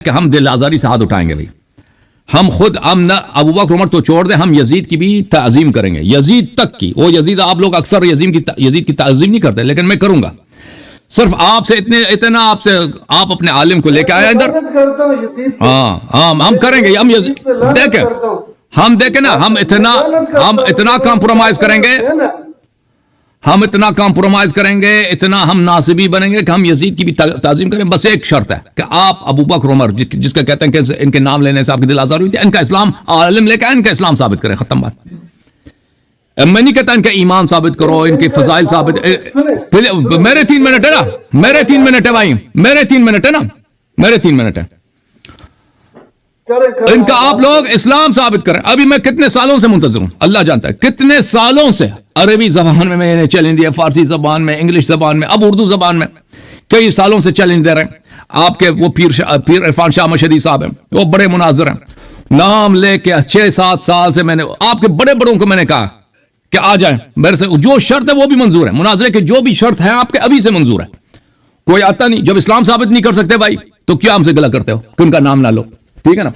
कि हम दिल आजारी से हाथ उठाएंगे भाई। हम खुद हम न अबू बकर उमर तो छोड़ दें, हम यजीद की भी ताज़ीम करेंगे, यजीद तक की। वो यजीद, आप लोग अक्सर यजीद की ताज़ीम नहीं करते, लेकिन मैं करूंगा। सिर्फ आपसे इतना आपसे, आप अपने आलिम को लेके आए इधर। हाँ हम करेंगे, हम देखें ना, हम इतना कॉम्प्रोमाइज करेंगे, इतना हम नासिबी बनेंगे कि हम यजीद की भी ताज़ीम करें। बस एक शर्त है कि आप अबू बकर उमर, जिसका कहते हैं कि इनके नाम लेने से आपकी दिल आज़ार हुई थी, इनका इस्लाम आलिम लेकर आए, इनका इस्लाम साबित करें, खत्म बात। मैं नहीं कहता इनका ईमान साबित करो, इनके फजाइल साबित। मेरे 3 मिनट है ना, मेरे 3 मिनट है भाई, मेरे 3 मिनट है ना, मेरे 3 मिनट है। इनका आप लोग इस्लाम साबित करें। अभी मैं कितने सालों से मुंतजर हूं, अल्लाह जानता है कितने सालों से। अरबी जबान में मैंने चैलेंज दिया, फारसी जबान में, इंग्लिश जबान में, अब उर्दू जबान में कई सालों से चैलेंज दे रहे हैं। आपके वो पीर इरफान शाह मशहदी साहब हैं, वो बड़े मुनाजिर हैं, नाम लेके 6-7 साल से मैंने आपके बड़े बड़ों को मैंने कहा कि आ जाए मेरे से, जो शर्त है वो भी मंजूर है, मुनाजरे की जो भी शर्त है आपके अभी से मंजूर है। कोई आता नहीं, जब इस्लाम साबित नहीं कर सकते भाई तो क्या हमसे गला करते हो कि उनका नाम ना लो, ठीक है ना।